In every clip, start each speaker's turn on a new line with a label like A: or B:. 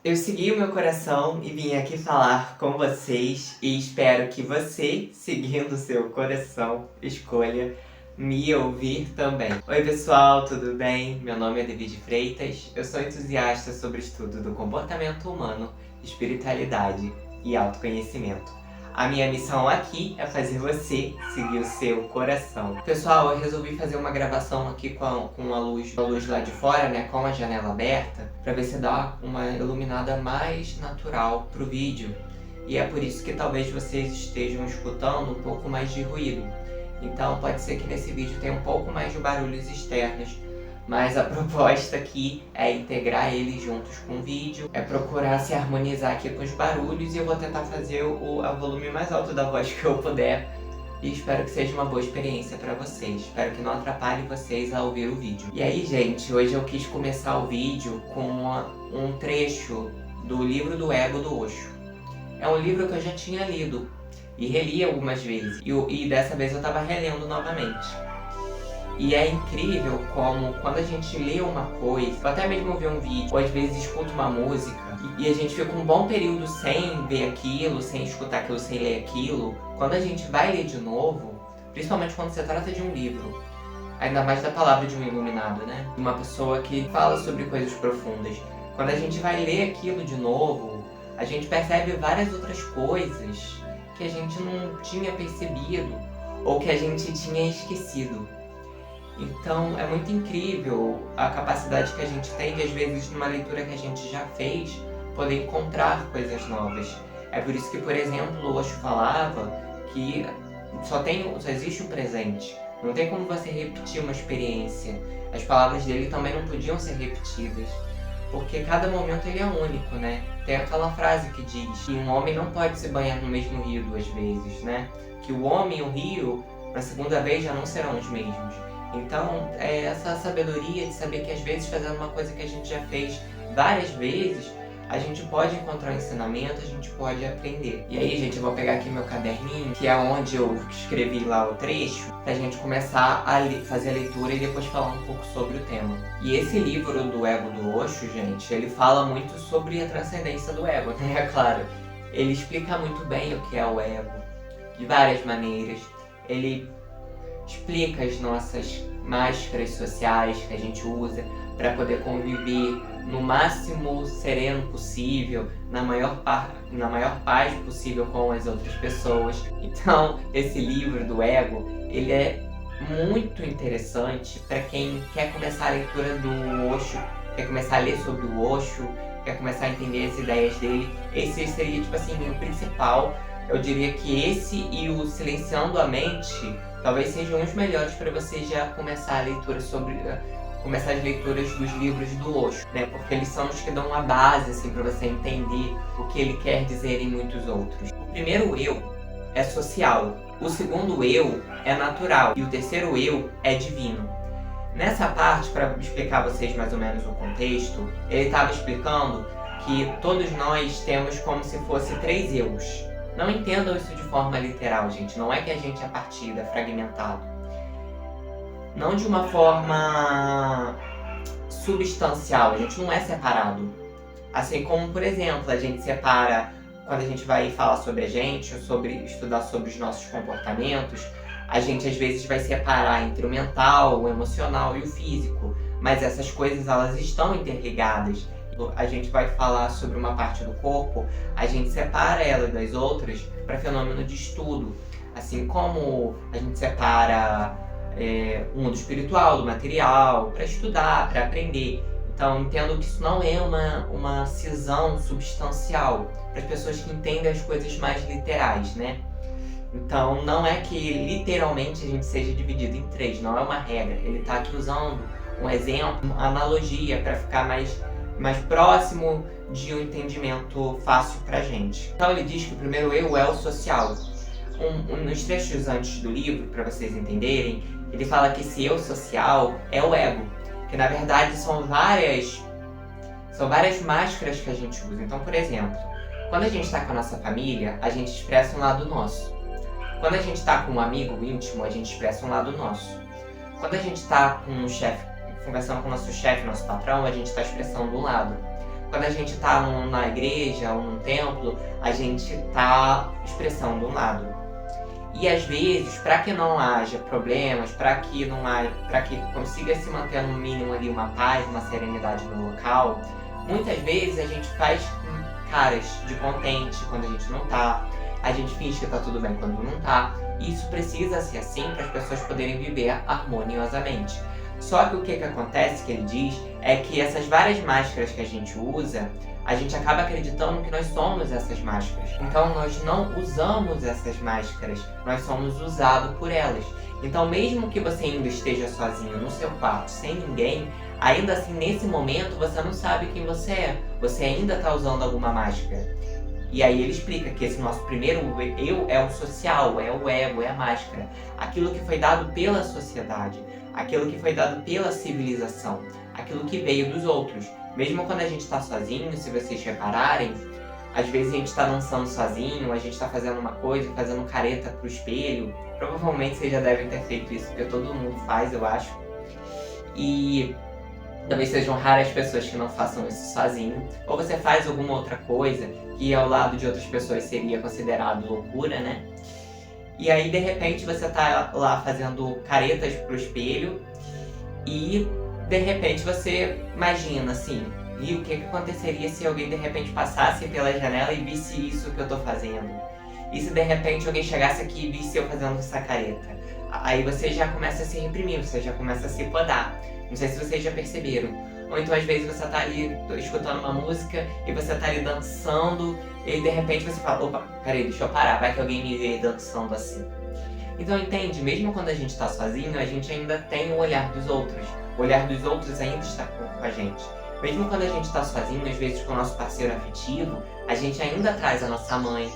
A: Eu segui o meu coração e vim aqui falar com vocês e espero que você, seguindo o seu coração, escolha me ouvir também. Oi pessoal, tudo bem? Meu nome é David Freitas, eu sou entusiasta sobre o estudo do comportamento humano, espiritualidade e autoconhecimento. A minha missão aqui é fazer você seguir o seu coração. Pessoal, eu resolvi fazer uma gravação aqui com a luz lá de fora, né, com a janela aberta, para ver se dá uma iluminada mais natural pro vídeo. E é por isso que talvez vocês estejam escutando um pouco mais de ruído. Então pode ser que nesse vídeo tenha um pouco mais de barulhos externos, mas a proposta aqui é integrar eles juntos com o vídeo, é procurar se harmonizar aqui com os barulhos, e eu vou tentar fazer o volume mais alto da voz que eu puder, e espero que seja uma boa experiência para vocês. Espero que não atrapalhe vocês a ouvir o vídeo. E aí, gente, hoje eu quis começar o vídeo com um trecho do livro do Ego do Osho. É um livro que eu já tinha lido e reli algumas vezes, e dessa vez eu estava relendo novamente. E é incrível como, quando a gente lê uma coisa, ou até mesmo vê um vídeo, ou às vezes escuta uma música, e a gente fica um bom período sem ver aquilo, sem escutar aquilo, sem ler aquilo, quando a gente vai ler de novo, principalmente quando se trata de um livro, ainda mais da palavra de um iluminado, né? Uma pessoa que fala sobre coisas profundas. Quando a gente vai ler aquilo de novo, a gente percebe várias outras coisas que a gente não tinha percebido, ou que a gente tinha esquecido. Então é muito incrível a capacidade que a gente tem de, às vezes, numa leitura que a gente já fez, poder encontrar coisas novas. É por isso que, por exemplo, o Osho falava que só existe o presente. Não tem como você repetir uma experiência. As palavras dele também não podiam ser repetidas, porque cada momento ele é único, né? Tem aquela frase que diz que um homem não pode se banhar no mesmo rio duas vezes, né? Que o homem e o rio, na segunda vez, já não serão os mesmos. Então, é essa sabedoria de saber que às vezes, fazendo uma coisa que a gente já fez várias vezes, a gente pode encontrar um ensinamento, a gente pode aprender. E aí, gente, eu vou pegar aqui meu caderninho, que é onde eu escrevi lá o trecho, pra gente começar a fazer a leitura e depois falar um pouco sobre o tema. E esse livro do Ego do Osho, gente, ele fala muito sobre a transcendência do ego, né? É claro. Ele explica muito bem o que é o ego, de várias maneiras. Ele explica as nossas máscaras sociais que a gente usa para poder conviver no máximo sereno possível, na maior paz possível com as outras pessoas. Então, esse livro do Ego, ele é muito interessante para quem quer começar a leitura do Osho, quer começar a ler sobre o Osho, quer começar a entender as ideias dele. Esse seria, tipo assim, o principal. Eu diria que esse e o Silenciando a Mente talvez sejam os melhores para você já começar a leitura começar as leituras dos livros do Osho, né? Porque eles são os que dão uma base, assim, para você entender o que ele quer dizer em muitos outros. O primeiro eu é social, o segundo eu é natural e o terceiro eu é divino. Nessa parte, para explicar a vocês mais ou menos o contexto, ele estava explicando que todos nós temos como se fosse 3 eus. Não entendam isso de forma literal, gente. Não é que a gente é partido, é fragmentado. Não de uma forma substancial, a gente não é separado. Assim como, por exemplo, a gente separa, quando a gente vai falar sobre a gente, ou estudar sobre os nossos comportamentos, a gente às vezes vai separar entre o mental, o emocional e o físico. Mas essas coisas, elas estão interligadas. A gente vai falar sobre uma parte do corpo, a gente separa ela das outras para fenômeno de estudo. Assim como a gente separa o mundo espiritual do material, para estudar, para aprender. Então, entendo que isso não é uma cisão substancial para as pessoas que entendem as coisas mais literais, né? Então, não é que literalmente a gente seja dividido em 3, não é uma regra. Ele está aqui usando um exemplo, uma analogia para ficar mais próximo de um entendimento fácil pra gente. Então ele diz que o primeiro eu é o social. Nos trechos antes do livro, para vocês entenderem, ele fala que esse eu social é o ego, que na verdade são várias máscaras que a gente usa. Então, por exemplo, quando a gente está com a nossa família, a gente expressa um lado nosso. Quando a gente está com um amigo íntimo, a gente expressa um lado nosso. Quando a gente está com um chefe, conversando com o nosso chefe, nosso patrão, a gente está expressando um lado. Quando a gente tá na igreja ou num templo, a gente tá expressando um lado. E às vezes, para que não haja problemas, para que consiga se manter no mínimo ali uma paz, uma serenidade no local, muitas vezes a gente faz caras de contente quando a gente não tá, a gente finge que tá tudo bem quando não tá. E isso precisa ser assim para as pessoas poderem viver harmoniosamente. Só que o que acontece, que ele diz, é que essas várias máscaras que a gente usa, a gente acaba acreditando que nós somos essas máscaras. Então nós não usamos essas máscaras, nós somos usados por elas. Então mesmo que você ainda esteja sozinho no seu quarto, sem ninguém, ainda assim nesse momento você não sabe quem você é. Você ainda está usando alguma máscara. E aí ele explica que esse nosso primeiro eu é o social, é o ego, é a máscara. Aquilo que foi dado pela sociedade, aquilo que foi dado pela civilização, aquilo que veio dos outros. Mesmo quando a gente está sozinho, se vocês repararem, às vezes a gente está dançando sozinho, a gente está fazendo uma coisa, fazendo careta pro espelho. Provavelmente vocês já devem ter feito isso, porque todo mundo faz, eu acho. E talvez sejam raras pessoas que não façam isso sozinho. Ou você faz alguma outra coisa que ao lado de outras pessoas seria considerado loucura, né? E aí, de repente, você tá lá fazendo caretas pro espelho e, de repente, você imagina assim, e o que aconteceria se alguém, de repente, passasse pela janela e visse isso que eu tô fazendo? E se, de repente, alguém chegasse aqui e visse eu fazendo essa careta? Aí você já começa a se reprimir, você já começa a se podar. Não sei se vocês já perceberam. Ou então, às vezes, você tá ali escutando uma música e você tá ali dançando e, de repente, você fala, opa, peraí, deixa eu parar, vai que alguém me vê dançando assim. Então, entende? Mesmo quando a gente tá sozinho, a gente ainda tem o olhar dos outros. O olhar dos outros ainda está com a gente. Mesmo quando a gente tá sozinho, às vezes com o nosso parceiro afetivo, a gente ainda traz a nossa mãe,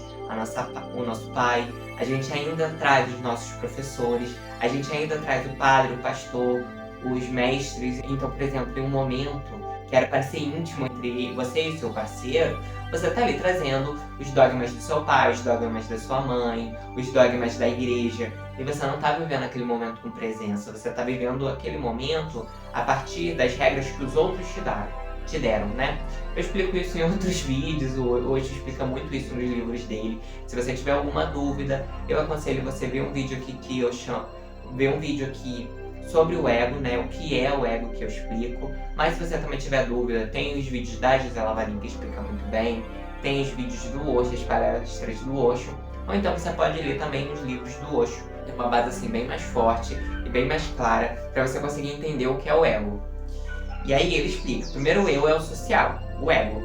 A: o nosso pai, a gente ainda traz os nossos professores, a gente ainda traz o padre, o pastor, os mestres. Então, por exemplo, em um momento que era para ser íntimo entre você e seu parceiro, você tá ali trazendo os dogmas do seu pai, os dogmas da sua mãe, os dogmas da igreja, e você não tá vivendo aquele momento com presença, você tá vivendo aquele momento a partir das regras que os outros te deram, né? Eu explico isso em outros vídeos, hoje explica muito isso nos livros dele. Se você tiver alguma dúvida, eu aconselho você ver um vídeo aqui sobre o ego, né? O que é o ego, que eu explico. Mas se você também tiver dúvida, tem os vídeos da Gisela Valim, que explica muito bem. Tem os vídeos do Osho, as palestras do Osho. Ou então você pode ler também os livros do Osho. Tem uma base assim bem mais forte e bem mais clara para você conseguir entender o que é o ego. E aí ele explica. O primeiro eu é o social, o ego.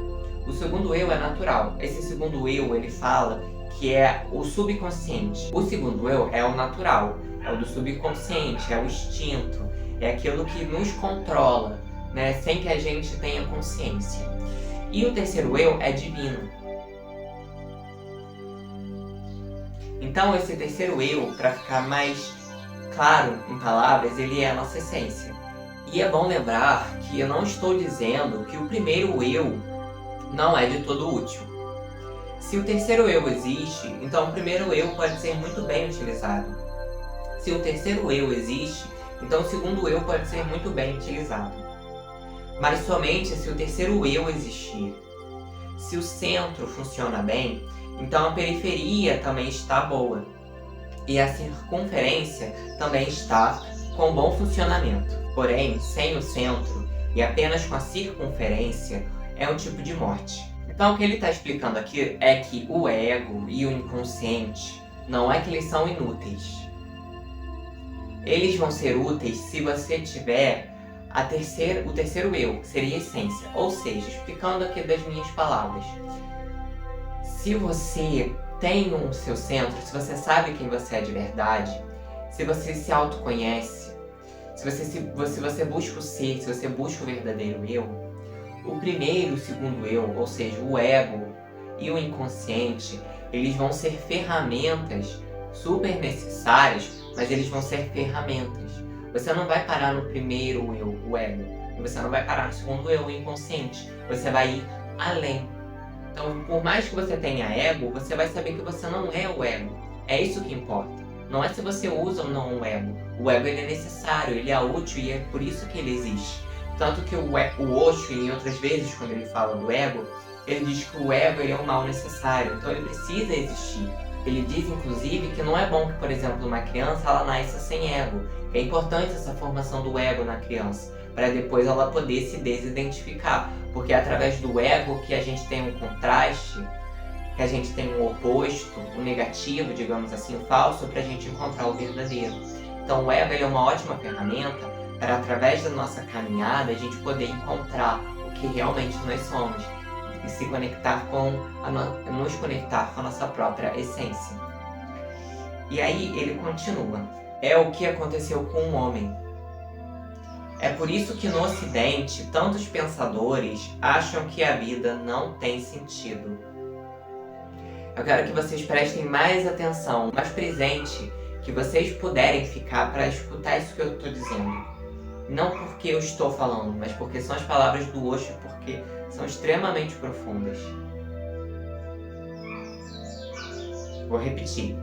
A: O segundo eu é natural. Esse segundo eu, ele fala que é o subconsciente. O segundo eu é o natural. É o do subconsciente, é o instinto, é aquilo que nos controla, né, sem que a gente tenha consciência. E o terceiro eu é divino. Então esse terceiro eu, para ficar mais claro em palavras, ele é a nossa essência. E é bom lembrar que eu não estou dizendo que o primeiro eu não é de todo útil. Se o terceiro eu existe, então o primeiro eu pode ser muito bem utilizado. Se o terceiro eu existe, então o segundo eu pode ser muito bem utilizado. Mas somente se o terceiro eu existir. Se o centro funciona bem, então a periferia também está boa. E a circunferência também está com bom funcionamento. Porém, sem o centro e apenas com a circunferência, é um tipo de morte. Então o que ele está explicando aqui é que o ego e o inconsciente não é que eles são inúteis. Eles vão ser úteis se você tiver o terceiro eu, que seria a essência. Ou seja, explicando aqui das minhas palavras. Se você tem o seu centro, se você sabe quem você é de verdade, se você se autoconhece, se você busca o ser, se você busca o verdadeiro eu, o primeiro e o segundo eu, ou seja, o ego e o inconsciente, eles vão ser ferramentas super necessárias, mas eles vão ser ferramentas. Você não vai parar no primeiro eu, o ego, e você não vai parar no segundo eu, o inconsciente. Você vai ir além. Então, por mais que você tenha ego, você vai saber que você não é o ego. É isso que importa. Não é se você usa ou não o ego. O ego ele é necessário, ele é útil e é por isso que ele existe. Tanto que o Osho, em outras vezes, quando ele fala do ego, ele diz que o ego é um mal necessário, então ele precisa existir. Ele diz, inclusive, que não é bom que, por exemplo, uma criança ela nasça sem ego. É importante essa formação do ego na criança, para depois ela poder se desidentificar. Porque é através do ego que a gente tem um contraste, que a gente tem um oposto, um negativo, digamos assim, o falso, para a gente encontrar o verdadeiro. Então o ego é uma ótima ferramenta para, através da nossa caminhada, a gente poder encontrar o que realmente nós somos e se conectar nos conectar com a nossa própria essência. E aí ele continua. É o que aconteceu com o homem. É por isso que no Ocidente, tantos pensadores acham que a vida não tem sentido. Eu quero que vocês prestem mais atenção, mais presente, que vocês puderem ficar para escutar isso que eu estou dizendo. Não porque eu estou falando, mas porque são as palavras do Osho, porque são extremamente profundas. Vou repetir.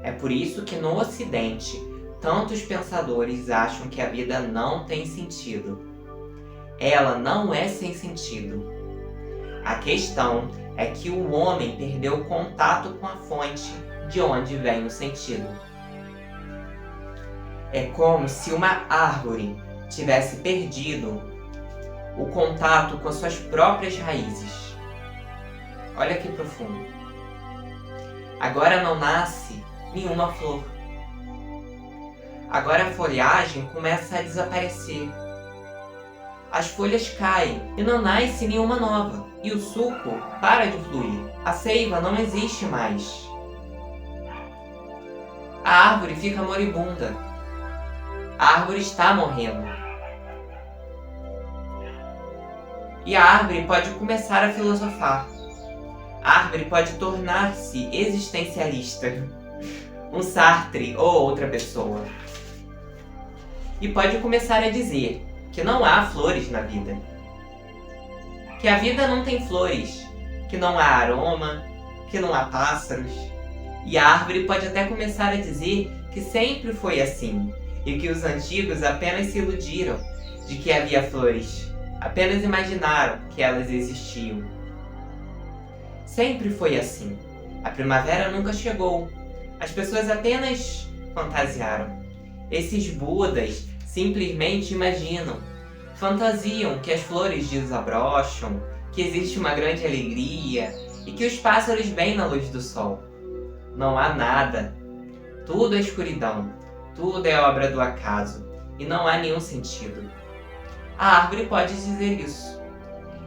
A: É por isso que no Ocidente, tantos pensadores acham que a vida não tem sentido. Ela não é sem sentido. A questão é que o homem perdeu o contato com a fonte de onde vem o sentido. É como se uma árvore tivesse perdido o contato com as suas próprias raízes. Olha que profundo. Agora não nasce nenhuma flor. Agora a folhagem começa a desaparecer. As folhas caem e não nasce nenhuma nova. E o suco para de fluir. A seiva não existe mais. A árvore fica moribunda. A árvore está morrendo. E a árvore pode começar a filosofar. A árvore pode tornar-se existencialista, um Sartre ou outra pessoa. E pode começar a dizer que não há flores na vida. Que a vida não tem flores, que não há aroma, que não há pássaros. E a árvore pode até começar a dizer que sempre foi assim, e que os antigos apenas se iludiram de que havia flores, apenas imaginaram que elas existiam. Sempre foi assim. A primavera nunca chegou. As pessoas apenas fantasiaram. Esses Budas simplesmente imaginam. Fantasiam que as flores desabrocham, que existe uma grande alegria e que os pássaros vêm na luz do sol. Não há nada. Tudo é escuridão. Tudo é obra do acaso. E não há nenhum sentido. A árvore pode dizer isso.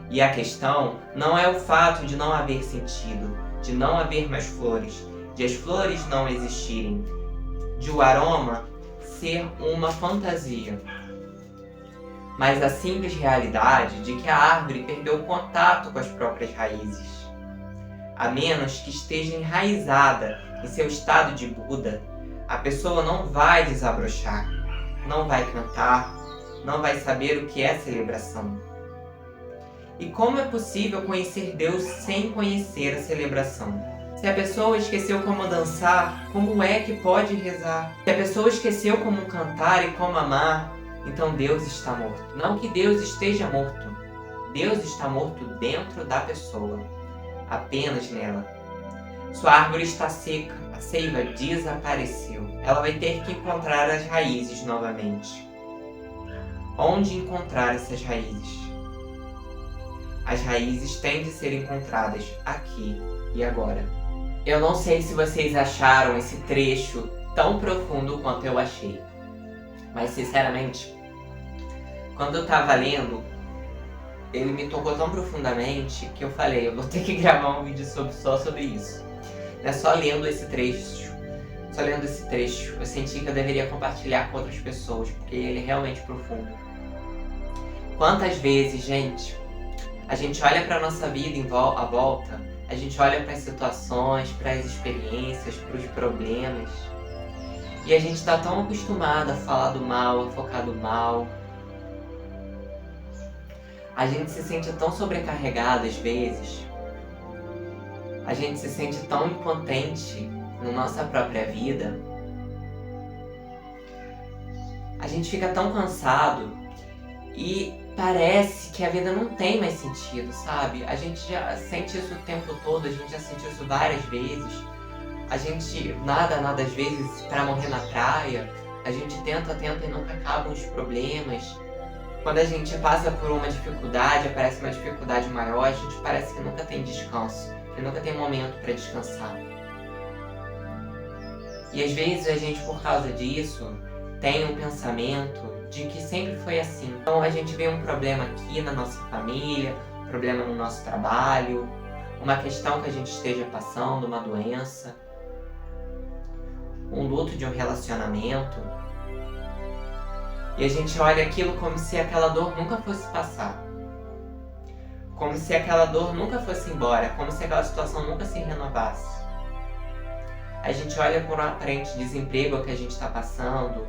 A: E a questão não é o fato de não haver sentido, de não haver mais flores, de as flores não existirem, de o aroma ser uma fantasia, mas a simples realidade de que a árvore perdeu contato com as próprias raízes. A menos que esteja enraizada em seu estado de Buda, a pessoa não vai desabrochar, não vai cantar, não vai saber o que é celebração. E como é possível conhecer Deus sem conhecer a celebração? Se a pessoa esqueceu como dançar, como é que pode rezar? Se a pessoa esqueceu como cantar e como amar, então Deus está morto. Não que Deus esteja morto. Deus está morto dentro da pessoa, apenas nela. Sua árvore está seca, a seiva desapareceu. Ela vai ter que encontrar as raízes novamente. Onde encontrar essas raízes? As raízes têm de ser encontradas aqui e agora. Eu não sei se vocês acharam esse trecho tão profundo quanto eu achei. Mas, sinceramente, quando eu estava lendo, ele me tocou tão profundamente que eu falei, eu vou ter que gravar um vídeo só sobre isso. Não é só lendo esse trecho. Só lendo esse trecho, eu senti que eu deveria compartilhar com outras pessoas, porque ele é realmente profundo. Quantas vezes, gente, a gente olha para a nossa vida à volta, a gente olha para as situações, para as experiências, para os problemas, e a gente está tão acostumado a falar do mal, a focar no mal. A gente se sente tão sobrecarregado às vezes, a gente se sente tão impotente na nossa própria vida, a gente fica tão cansado e parece que a vida não tem mais sentido, sabe? A gente já sente isso o tempo todo, a gente já sentiu isso várias vezes. A gente nada às vezes pra morrer na praia. A gente tenta e nunca acabam os problemas. Quando a gente passa por uma dificuldade, aparece uma dificuldade maior, a gente parece que nunca tem descanso, que nunca tem momento para descansar. E às vezes a gente, por causa disso, tem um pensamento de que sempre foi assim. Então a gente vê um problema aqui na nossa família, um problema no nosso trabalho, uma questão que a gente esteja passando, uma doença, um luto de um relacionamento. E a gente olha aquilo como se aquela dor nunca fosse passar. Como se aquela dor nunca fosse embora, como se aquela situação nunca se renovasse. A gente olha por um aparente desemprego que a gente está passando,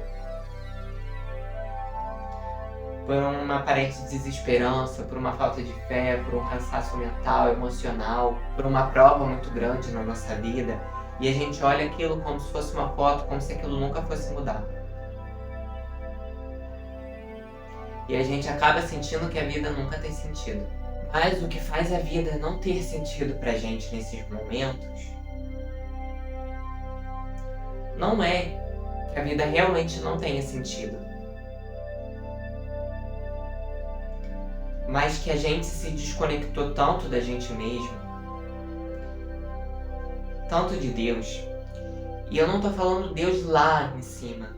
A: por uma aparente desesperança, por uma falta de fé, por um cansaço mental, emocional, por uma prova muito grande na nossa vida. E a gente olha aquilo como se fosse uma foto, como se aquilo nunca fosse mudar. E a gente acaba sentindo que a vida nunca tem sentido. Mas o que faz a vida não ter sentido pra gente nesses momentos não é que a vida realmente não tenha sentido, mas que a gente se desconectou tanto da gente mesmo, tanto de Deus. E eu não tô falando Deus lá em cima,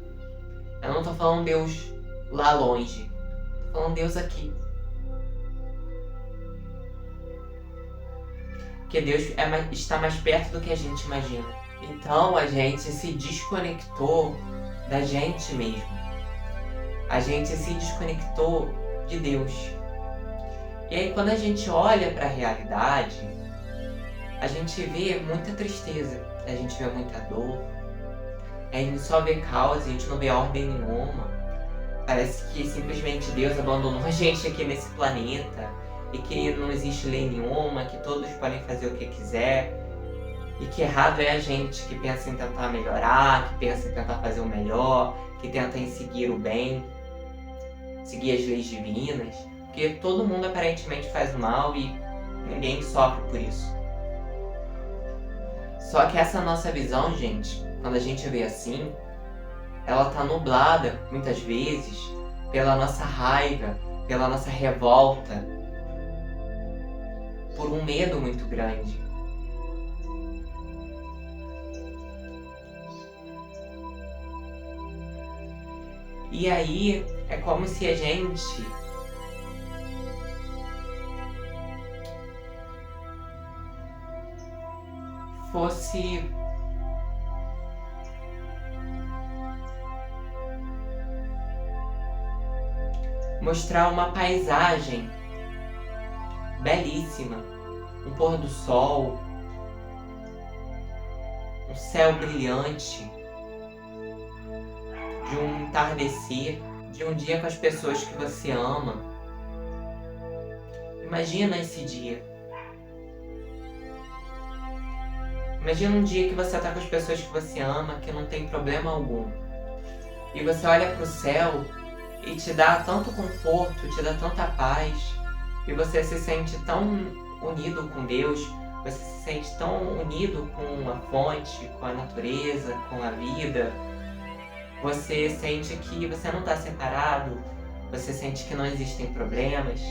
A: eu não tô falando Deus lá longe, tô falando Deus aqui. Porque Deus está mais perto do que a gente imagina. Então a gente se desconectou da gente mesmo. A gente se desconectou de Deus. E aí quando a gente olha para a realidade, a gente vê muita tristeza, a gente vê muita dor, a gente só vê causa, a gente não vê ordem nenhuma. Parece que simplesmente Deus abandonou a gente aqui nesse planeta e que não existe lei nenhuma, que todos podem fazer o que quiser. E que errado é a gente que pensa em tentar melhorar, que pensa em tentar fazer o melhor, que tenta em seguir o bem, seguir as leis divinas. Porque todo mundo aparentemente faz o mal e ninguém sofre por isso. Só que essa nossa visão, gente, quando a gente vê assim, ela tá nublada, muitas vezes, pela nossa raiva, pela nossa revolta, por um medo muito grande. E aí é como se a gente fosse mostrar uma paisagem belíssima, um pôr do sol, um céu brilhante, de um entardecer, de um dia com as pessoas que você ama. Imagina esse dia. Imagina um dia que você está com as pessoas que você ama, que não tem problema algum. E você olha para o céu e te dá tanto conforto, te dá tanta paz. E você se sente tão unido com Deus, você se sente tão unido com a fonte, com a natureza, com a vida. Você sente que você não está separado, você sente que não existem problemas.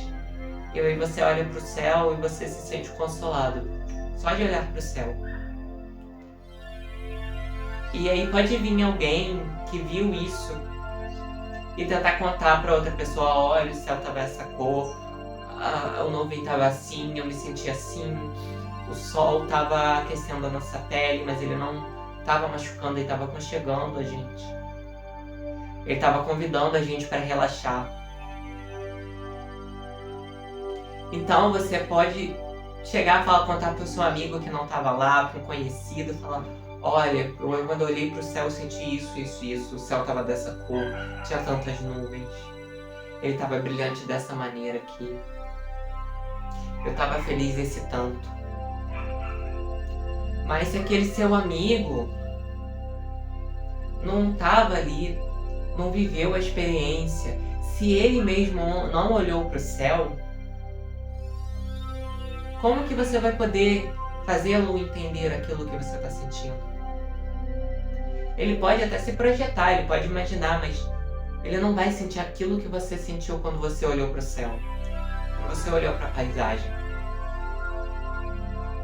A: E aí você olha para o céu e você se sente consolado, só de olhar para o céu. E aí pode vir alguém que viu isso e tentar contar para outra pessoa: olha, o céu estava essa cor, o nuvem estava assim, eu me senti assim, o sol estava aquecendo a nossa pele, mas ele não estava machucando, ele estava aconchegando a gente. Ele estava convidando a gente para relaxar. Então você pode chegar e contar para o seu amigo que não estava lá, para um conhecido, falar: olha, quando eu olhei para o céu eu senti isso, o céu estava dessa cor, tinha tantas nuvens, ele estava brilhante dessa maneira aqui, eu estava feliz esse tanto. Mas se aquele seu amigo não estava ali, não viveu a experiência, se ele mesmo não olhou para o céu, como que você vai poder fazê-lo entender aquilo que você está sentindo? Ele pode até se projetar, ele pode imaginar, mas ele não vai sentir aquilo que você sentiu quando você olhou para o céu, quando você olhou para a paisagem.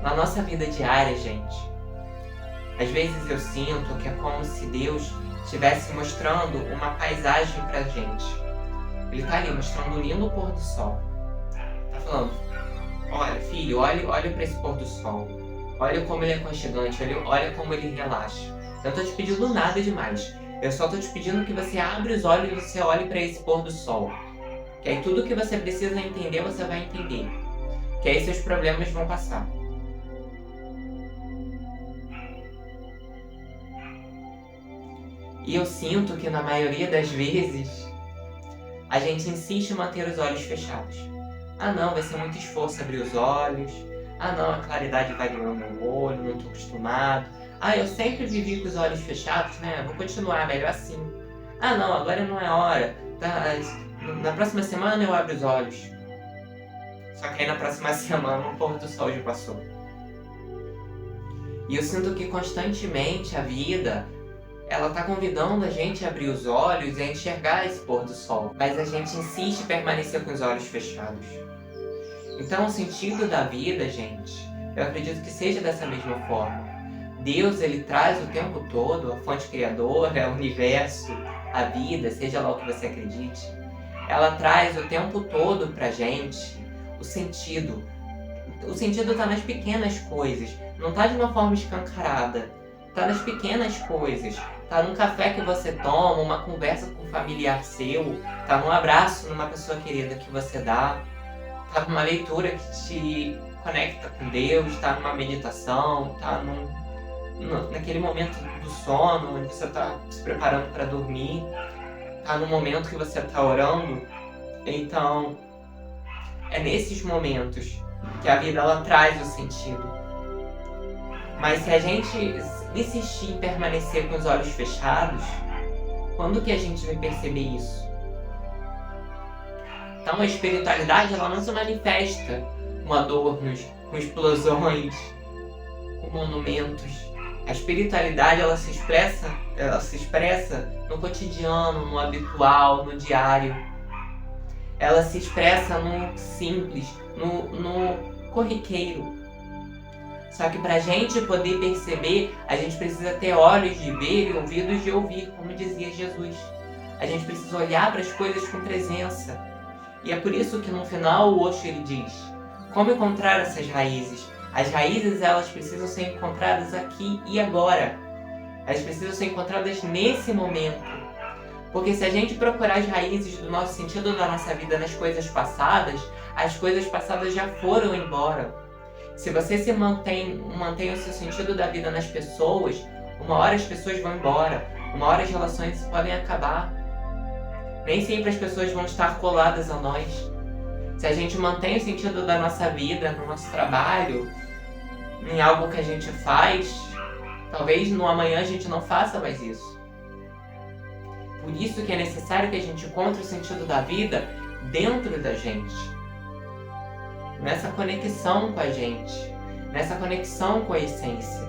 A: Na nossa vida diária, gente, às vezes eu sinto que é como se Deus estivesse mostrando uma paisagem pra gente. Ele tá ali mostrando um lindo pôr do sol. Tá falando, olha filho, olha pra esse pôr do sol. Olha como ele é aconchegante, olha como ele relaxa. Eu não tô te pedindo nada demais. Eu só tô te pedindo que você abra os olhos e você olhe pra esse pôr do sol. Que aí tudo que você precisa entender, você vai entender. Que aí seus problemas vão passar. E eu sinto que na maioria das vezes a gente insiste em manter os olhos fechados. Ah não, vai ser muito esforço abrir os olhos. Ah não, a claridade vai doendo no olho, não estou acostumado. Ah, eu sempre vivi com os olhos fechados, né? Vou continuar, melhor assim. Ah não, agora não é hora. Tá, na próxima semana eu abro os olhos. Só que aí na próxima semana o pôr do sol já passou. E eu sinto que constantemente a vida, ela tá convidando a gente a abrir os olhos e a enxergar esse pôr do sol. Mas a gente insiste em permanecer com os olhos fechados. Então o sentido da vida, gente, eu acredito que seja dessa mesma forma. Deus, ele traz o tempo todo, a fonte criadora, o universo, a vida, seja lá o que você acredite. Ela traz o tempo todo pra gente o sentido. O sentido tá nas pequenas coisas, não tá de uma forma escancarada. Tá nas pequenas coisas. Tá num café que você toma, uma conversa com um familiar seu, tá num abraço numa pessoa querida que você dá, tá numa leitura que te conecta com Deus, tá numa meditação, tá naquele momento do sono, onde você tá se preparando para dormir, tá no momento que você tá orando. Então, é nesses momentos que a vida ela traz o sentido. Mas se a gente insistir em permanecer com os olhos fechados, quando que a gente vai perceber isso? Então a espiritualidade ela não se manifesta com adornos, com explosões, com monumentos. A espiritualidade ela se expressa no cotidiano, no habitual, no diário. Ela se expressa no simples, no corriqueiro. Só que pra gente poder perceber, a gente precisa ter olhos de ver e ouvidos de ouvir, como dizia Jesus. A gente precisa olhar para as coisas com presença. E é por isso que no final o Osho ele diz, como encontrar essas raízes? As raízes elas precisam ser encontradas aqui e agora. Elas precisam ser encontradas nesse momento. Porque se a gente procurar as raízes do nosso sentido da nossa vida nas coisas passadas, as coisas passadas já foram embora. Se você se mantém o seu sentido da vida nas pessoas, uma hora as pessoas vão embora, uma hora as relações podem acabar. Nem sempre as pessoas vão estar coladas a nós. Se a gente mantém o sentido da nossa vida, no nosso trabalho, em algo que a gente faz, talvez no amanhã a gente não faça mais isso. Por isso que é necessário que a gente encontre o sentido da vida dentro da gente. Nessa conexão com a gente, nessa conexão com a essência,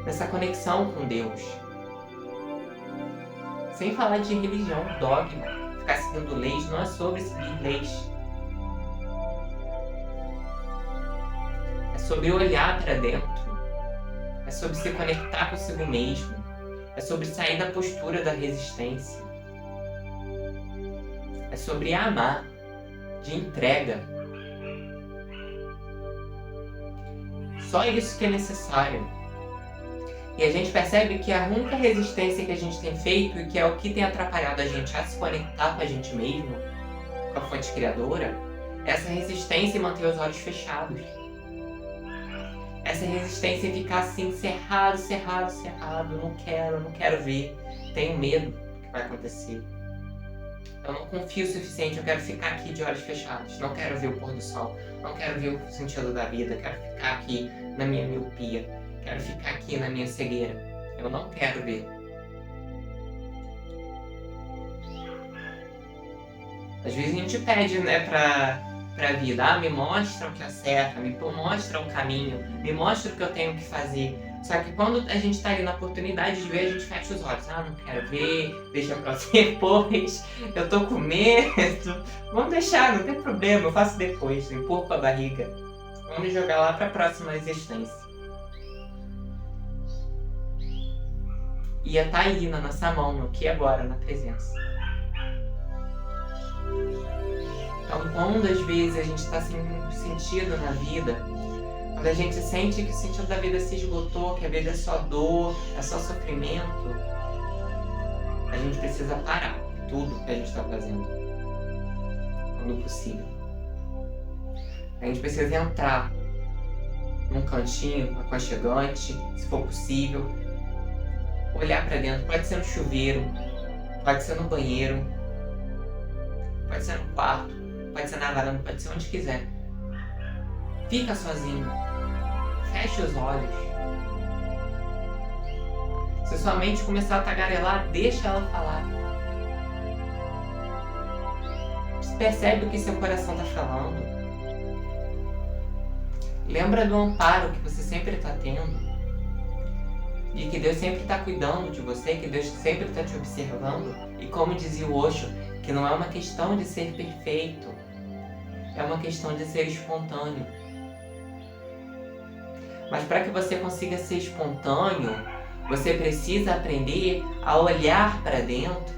A: nessa conexão com Deus. Sem falar de religião, dogma, ficar seguindo leis, não é sobre seguir leis. É sobre olhar para dentro, é sobre se conectar consigo mesmo, é sobre sair da postura da resistência, é sobre amar, de entrega. Só isso que é necessário. E a gente percebe que a única resistência que a gente tem feito e que é o que tem atrapalhado a gente a se conectar com a gente mesmo, com a fonte criadora, é essa resistência em manter os olhos fechados. Essa resistência em ficar assim, cerrado. Não quero ver. Tenho medo do que vai acontecer. Eu não confio o suficiente, eu quero ficar aqui de olhos fechados. Não quero ver o pôr do sol. Não quero ver o sentido da vida. Quero ficar aqui na minha miopia. Quero ficar aqui na minha cegueira. Eu não quero ver. Às vezes a gente pede, né, pra vida, me mostra o que é certo, me mostra o caminho, me mostra o que eu tenho que fazer. Só que quando a gente tá ali na oportunidade de ver, a gente fecha os olhos. Não quero ver, deixa pra depois, eu tô com medo. Vamos deixar, não tem problema, eu faço depois, empurro com a barriga. Vamos jogar lá pra próxima existência. Ia tá aí na nossa mão, no aqui e agora, na presença. Então, quando às vezes a gente tá sem sentido na vida, quando a gente sente que o sentido da vida se esgotou, que a vida é só dor, é só sofrimento, a gente precisa parar tudo que a gente está fazendo, quando possível. A gente precisa entrar num cantinho aconchegante, se for possível, olhar para dentro. Pode ser no chuveiro, pode ser no banheiro, pode ser no quarto, pode ser na varanda, pode ser onde quiser. Fica sozinho. Feche os olhos. Se sua mente começar a tagarelar, deixa ela falar. Percebe o que seu coração está falando. Lembra do amparo que você sempre está tendo. De que Deus sempre está cuidando de você, que Deus sempre está te observando. E como dizia o Osho, que não é uma questão de ser perfeito, é uma questão de ser espontâneo. Mas para que você consiga ser espontâneo, você precisa aprender a olhar para dentro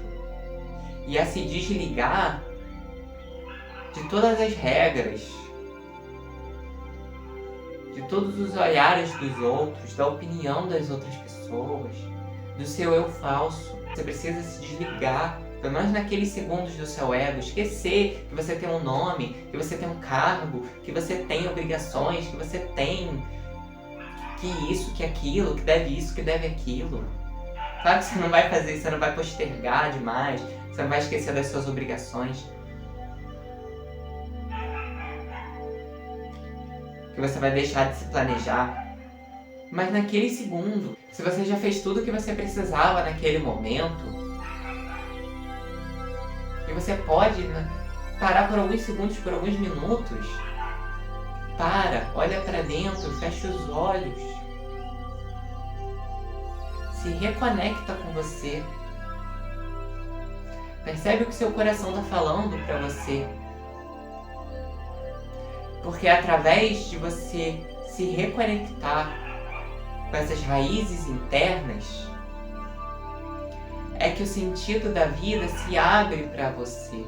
A: e a se desligar de todas as regras, de todos os olhares dos outros, da opinião das outras pessoas, do seu eu falso. Você precisa se desligar, pelo menos naqueles segundos do seu ego, esquecer que você tem um nome, que você tem um cargo, que você tem obrigações, que você tem que isso, que aquilo, que deve isso, que deve aquilo. Claro que você não vai fazer isso, você não vai postergar demais, você não vai esquecer das suas obrigações. Que você vai deixar de se planejar. Mas naquele segundo, se você já fez tudo o que você precisava naquele momento, e você pode parar por alguns segundos, por alguns minutos, olha para dentro, fecha os olhos, se reconecta com você, percebe o que seu coração está falando para você, porque é através de você se reconectar com essas raízes internas é que o sentido da vida se abre para você.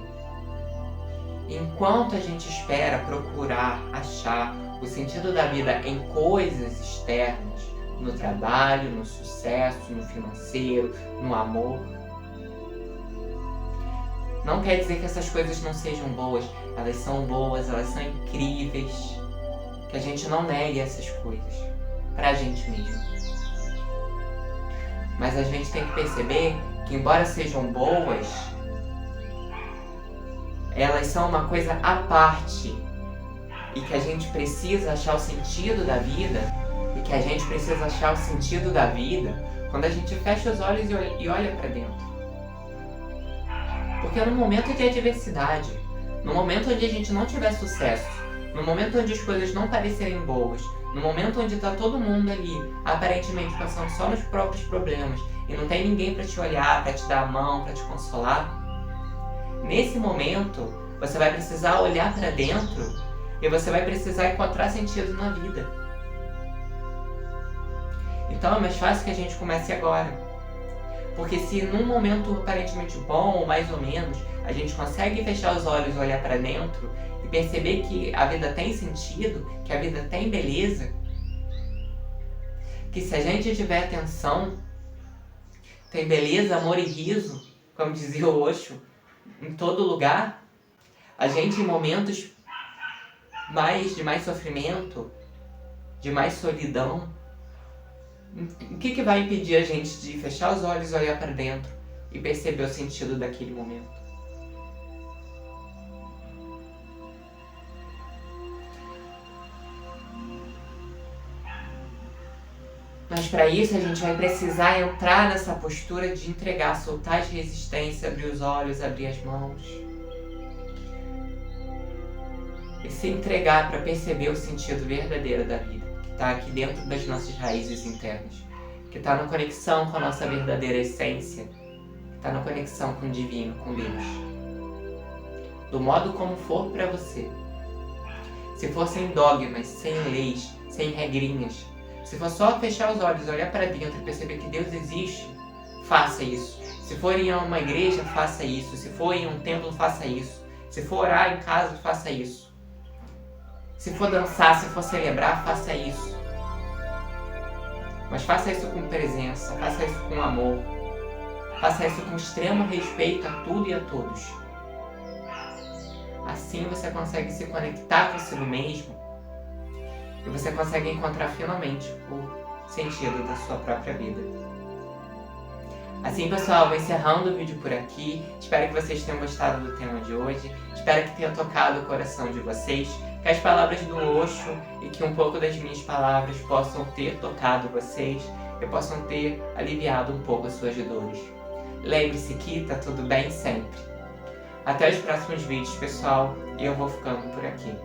A: Enquanto a gente espera procurar achar o sentido da vida em coisas externas, no trabalho, no sucesso, no financeiro, no amor, não quer dizer que essas coisas não sejam boas. Elas são boas, elas são incríveis. Que a gente não negue essas coisas pra gente mesmo. Mas a gente tem que perceber que, embora sejam boas, elas são uma coisa à parte e que a gente precisa achar o sentido da vida quando a gente fecha os olhos e olha para dentro. Porque no momento de adversidade, no momento onde a gente não tiver sucesso, no momento onde as coisas não parecerem boas, no momento onde está todo mundo ali, aparentemente passando só nos próprios problemas e não tem ninguém para te olhar, para te dar a mão, para te consolar, nesse momento, você vai precisar olhar para dentro e você vai precisar encontrar sentido na vida. Então é mais fácil que a gente comece agora. Porque se num momento aparentemente bom, ou mais ou menos, a gente consegue fechar os olhos e olhar para dentro e perceber que a vida tem sentido, que a vida tem beleza, que se a gente tiver atenção, tem beleza, amor e riso, como dizia o Osho, em todo lugar, a gente em momentos de mais sofrimento, de mais solidão, o que vai impedir a gente de fechar os olhos, olhar para dentro e perceber o sentido daquele momento? Mas para isso a gente vai precisar entrar nessa postura de entregar, soltar as resistências, abrir os olhos, abrir as mãos. e se entregar para perceber o sentido verdadeiro da vida, que está aqui dentro das nossas raízes internas, que está na conexão com a nossa verdadeira essência, que está na conexão com o divino, com Deus. Do modo como for para você. Se for sem dogmas, sem leis, sem regrinhas, se for só fechar os olhos, olhar para dentro e perceber que Deus existe, faça isso. Se for em uma igreja, faça isso. Se for em um templo, faça isso. Se for orar em casa, faça isso. Se for dançar, se for celebrar, faça isso. Mas faça isso com presença, faça isso com amor. Faça isso com extremo respeito a tudo e a todos. Assim você consegue se conectar consigo mesmo e você consegue encontrar finalmente o sentido da sua própria vida. Assim, pessoal, vou encerrando o vídeo por aqui. Espero que vocês tenham gostado do tema de hoje. Espero que tenha tocado o coração de vocês, que as palavras do Osho e que um pouco das minhas palavras possam ter tocado vocês e possam ter aliviado um pouco as suas dores. Lembre-se que tá tudo bem sempre. Até os próximos vídeos, pessoal, e eu vou ficando por aqui.